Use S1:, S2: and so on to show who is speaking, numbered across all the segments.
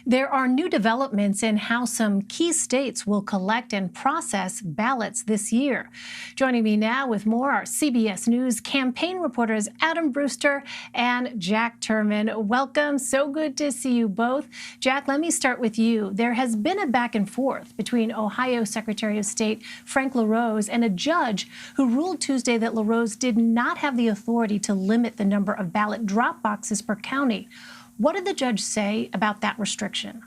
S1: There are new developments in how some key states will collect and process ballots this year. Joining me now with more are CBS News campaign reporters Adam Brewster and Jack Turman. Welcome. So good to see you both. Jack, let me start with you. There has been a back and forth between Ohio Secretary of State Frank LaRose and a judge who ruled Tuesday that LaRose did not have the authority to limit the number of ballot drop boxes per county. What did the judge say about that restriction?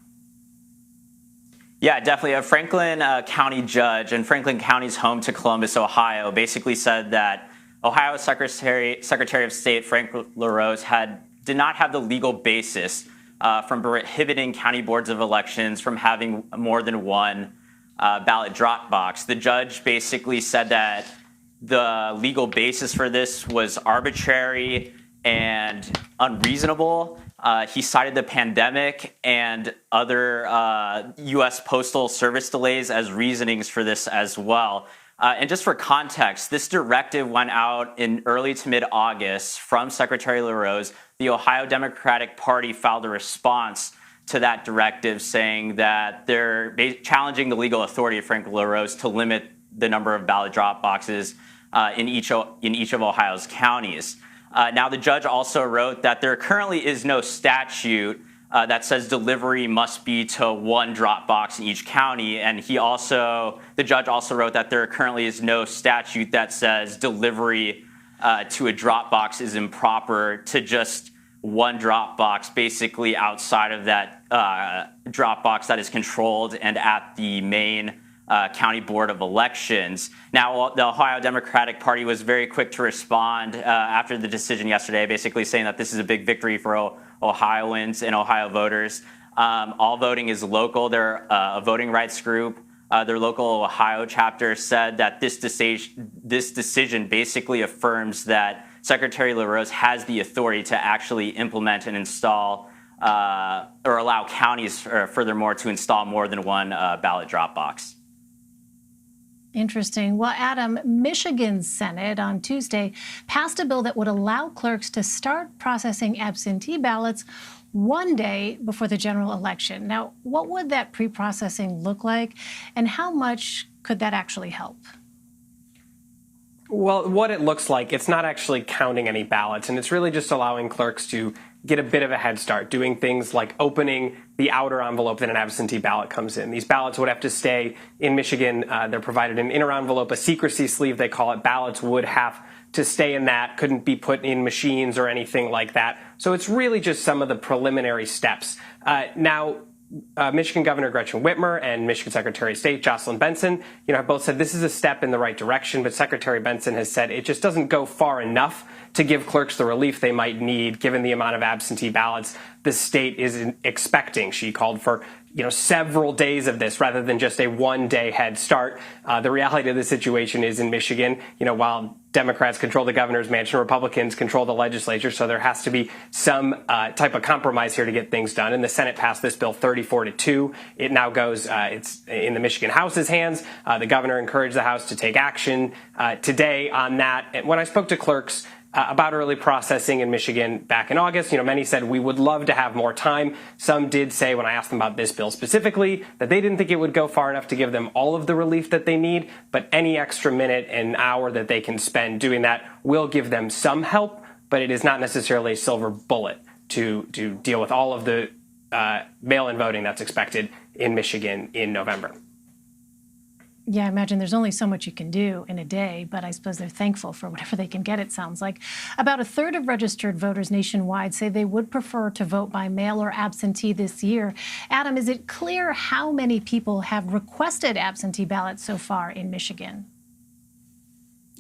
S2: Yeah, definitely. A Franklin County judge, and Franklin County is home to Columbus, Ohio, basically said that Ohio Secretary of State Frank LaRose did not have the legal basis from prohibiting county boards of elections from having more than one ballot drop box. The judge basically said that the legal basis for this was arbitrary and unreasonable. He cited the pandemic and other U.S. Postal Service delays as reasonings for this as well. And just for context, this directive went out in early to mid-August from Secretary LaRose. The Ohio Democratic Party filed a response to that directive saying that they're challenging the legal authority of Frank LaRose to limit the number of ballot drop boxes in each of Ohio's counties. Now, the judge also wrote that there currently is no statute that says delivery must be to one drop box in each county. And the judge also wrote that there currently is no statute that says delivery to a drop box is improper to just one drop box, basically outside of that drop box that is controlled and at the main County Board of Elections. Now, the Ohio Democratic Party was very quick to respond after the decision yesterday, basically saying that this is a big victory for Ohioans and Ohio voters. All voting is local. They're a voting rights group. Their local Ohio chapter said that this decision basically affirms that Secretary LaRose has the authority to actually implement and install or allow counties, furthermore, to install more than one ballot drop box.
S1: Interesting. Well, Adam, Michigan's Senate on Tuesday passed a bill that would allow clerks to start processing absentee ballots one day before the general election. Now, what would that pre-processing look like, and how much could that actually help?
S3: Well, what it looks like, it's not actually counting any ballots, and it's really just allowing clerks to get a bit of a head start, doing things like opening the outer envelope that an absentee ballot comes in. These ballots would have to stay in Michigan. They're provided an inner envelope, a secrecy sleeve, they call it. Ballots would have to stay in that, couldn't be put in machines or anything like that. So it's really just some of the preliminary steps. Now, Michigan Governor Gretchen Whitmer and Michigan Secretary of State Jocelyn Benson, have both said this is a step in the right direction, but Secretary Benson has said it just doesn't go far enough to give clerks the relief they might need given the amount of absentee ballots the state is expecting. She called for several days of this rather than just a one-day head start. The reality of the situation is in Michigan, while Democrats control the governor's mansion, Republicans control the legislature, so there has to be some type of compromise here to get things done. And the Senate passed this bill 34-2. It now goes, it's in the Michigan House's hands. The governor encouraged the House to take action today on that. And when I spoke to clerks about early processing in Michigan back in August, many said we would love to have more time. Some did say, when I asked them about this bill specifically, that they didn't think it would go far enough to give them all of the relief that they need, but any extra minute and hour that they can spend doing that will give them some help, but it is not necessarily a silver bullet to deal with all of the mail-in voting that's expected in Michigan in November.
S1: Yeah, I imagine there's only so much you can do in a day, but I suppose they're thankful for whatever they can get, it sounds like. About a third of registered voters nationwide say they would prefer to vote by mail or absentee this year. Adam, is it clear how many people have requested absentee ballots so far in Michigan?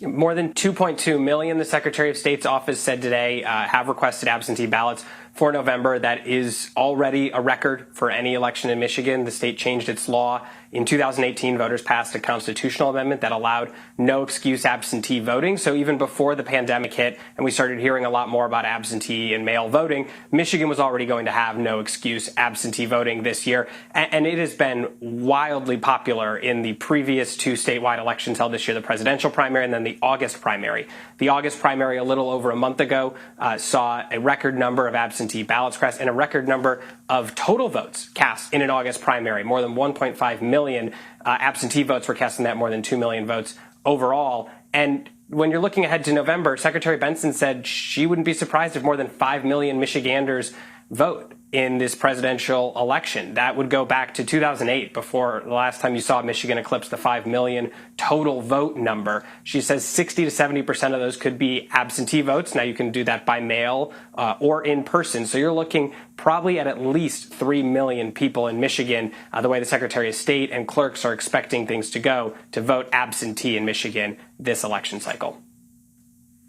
S3: More than 2.2 million, the Secretary of State's office said today, have requested absentee ballots for November. That is already a record for any election in Michigan. The state changed its law In 2018, voters passed a constitutional amendment that allowed no excuse absentee voting. So even before the pandemic hit and we started hearing a lot more about absentee and mail voting, Michigan was already going to have no excuse absentee voting this year. And it has been wildly popular in the previous two statewide elections held this year, the presidential primary and then the August primary. The August primary, a little over a month ago, saw a record number of absentee ballots cast and a record number of total votes cast in an August primary. More than 1.5 million absentee votes were cast in that, more than 2 million votes overall. And when you're looking ahead to November, Secretary Benson said she wouldn't be surprised if more than 5 million Michiganders vote in this presidential election. That would go back to 2008, before the last time you saw Michigan eclipse the 5 million total vote number. She says 60 to 70% of those could be absentee votes. Now you can do that by mail or in person. So you're looking probably at least 3 million people in Michigan, the way the Secretary of State and clerks are expecting things to go, to vote absentee in Michigan this election cycle.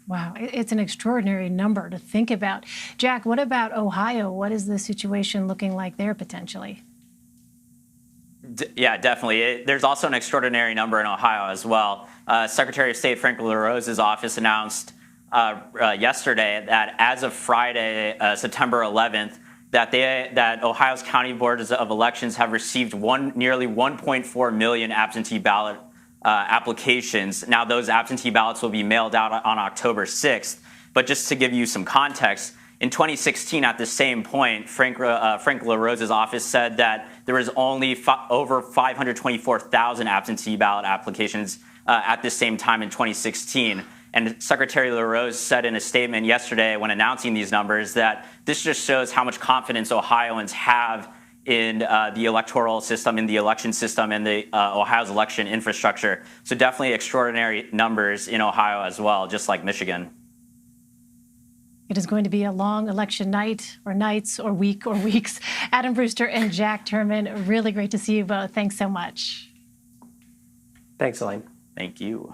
S1: Wow, it's an extraordinary number to think about. Jack, what about Ohio? What is the situation looking like there potentially?
S2: Yeah, definitely. There's also an extraordinary number in Ohio as well. Secretary of State Frank LaRose's office announced yesterday that as of Friday, September 11th, that Ohio's county boards of elections have received nearly 1.4 million absentee ballot applications. Now, those absentee ballots will be mailed out on October 6th. But just to give you some context, in 2016, at the same point, Frank LaRose's office said that there was only over 524,000 absentee ballot applications at the same time in 2016. And Secretary LaRose said in a statement yesterday when announcing these numbers that this just shows how much confidence Ohioans have in the electoral system, in the election system, and the Ohio's election infrastructure. So definitely extraordinary numbers in Ohio as well, just like Michigan.
S1: It is going to be a long election night, or nights, or week, or weeks. Adam Brewster and Jack Turman, really great to see you both. Thanks so much.
S3: Thanks, Elaine.
S2: Thank you.